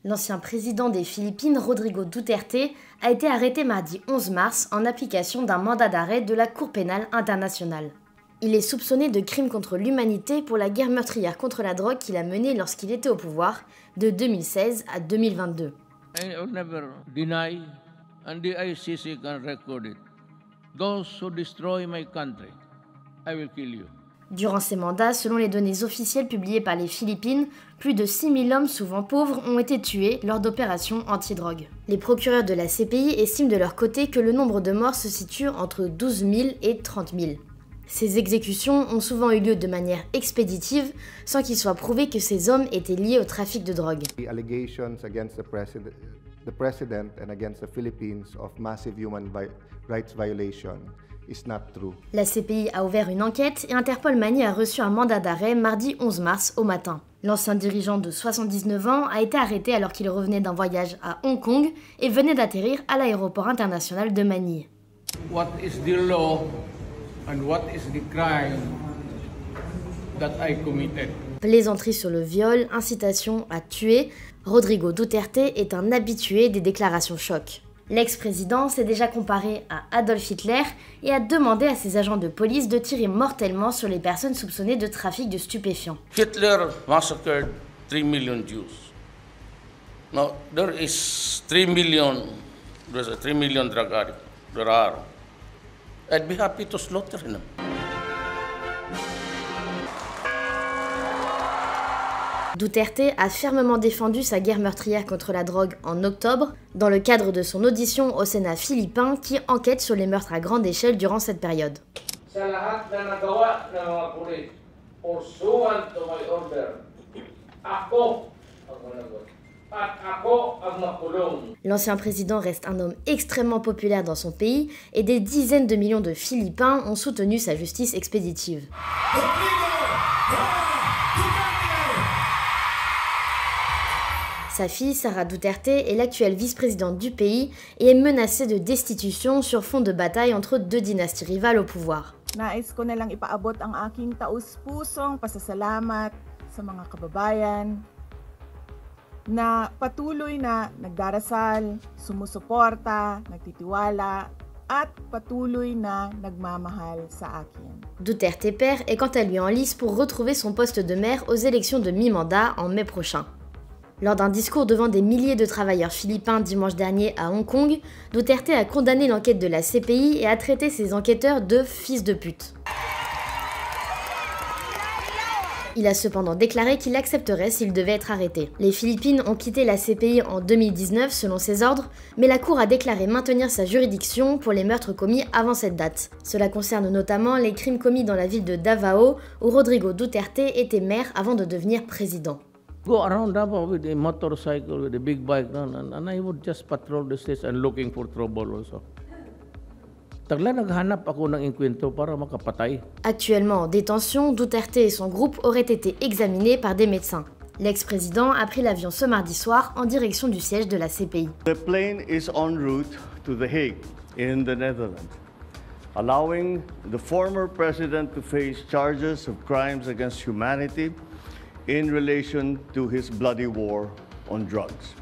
L'ancien président des Philippines, Rodrigo Duterte, a été arrêté mardi 11 mars en application d'un mandat d'arrêt de la Cour pénale internationale. Il est soupçonné de crimes contre l'humanité pour la guerre meurtrière contre la drogue qu'il a menée lorsqu'il était au pouvoir de 2016 à 2022. I will never deny, and the ICC can record it. Those who destroy my country, I will kill you. Durant ces mandats, selon les données officielles publiées par les Philippines, plus de 6000 hommes, souvent pauvres, ont été tués lors d'opérations anti-drogue. Les procureurs de la CPI estiment de leur côté que le nombre de morts se situe entre 12 000 et 30 000. Ces exécutions ont souvent eu lieu de manière expéditive, sans qu'il soit prouvé que ces hommes étaient liés au trafic de drogue. The allegations against the president and against the Philippines of massive human rights violation is not true. La CPI a ouvert une enquête et Interpol Manille a reçu un mandat d'arrêt mardi 11 mars au matin. L'ancien dirigeant de 79 ans a été arrêté alors qu'il revenait d'un voyage à Hong Kong et venait d'atterrir à l'aéroport international de Manille. What is the law and what is the crime that I committed? Plaisanterie sur le viol, incitation à tuer, Rodrigo Duterte est un habitué des déclarations choc. L'ex-président s'est déjà comparé à Adolf Hitler et a demandé à ses agents de police de tirer mortellement sur les personnes soupçonnées de trafic de stupéfiants. Hitler massacred 3 million Jews. Now there is 3 million drug addicts. There are. I'd be happy to slaughter them. Duterte a fermement défendu sa guerre meurtrière contre la drogue en octobre, dans le cadre de son audition au Sénat philippin qui enquête sur les meurtres à grande échelle durant cette période. L'ancien président reste un homme extrêmement populaire dans son pays et des dizaines de millions de Philippins ont soutenu sa justice expéditive. Sa fille, Sara Duterte, est l'actuelle vice-présidente du pays et est menacée de destitution sur fond de bataille entre deux dynasties rivales au pouvoir. Nais ko na lang ipaabot ang aking taus-pusong pasasalamat sa mga kababayan na patuloy na nagdarasal, sumusuporta, nagtitiwala at patuloy na nagmamahal sa akin. Duterte père est quant à lui en lice pour retrouver son poste de maire aux élections de mi-mandat en mai prochain. Lors d'un discours devant des milliers de travailleurs philippins dimanche dernier à Hong Kong, Duterte a condamné l'enquête de la CPI et a traité ses enquêteurs de fils de pute. Il a cependant déclaré qu'il accepterait s'il devait être arrêté. Les Philippines ont quitté la CPI en 2019 selon ses ordres, mais la Cour a déclaré maintenir sa juridiction pour les meurtres commis avant cette date. Cela concerne notamment les crimes commis dans la ville de Davao, où Rodrigo Duterte était maire avant de devenir président. Go around Davao with a motorcycle, with a big bike, and I would just patrol the streets and looking for trouble also. Tagla naghanap ako ng inkwento para makapatay. Actuellement en détention, Duterte et son groupe auraient été examinés par des médecins. L'ex-président a pris l'avion ce mardi soir en direction du siège de la CPI. The plane is en route to The Hague in the Netherlands, allowing the former president to face charges of crimes against humanity in relation to his bloody war on drugs.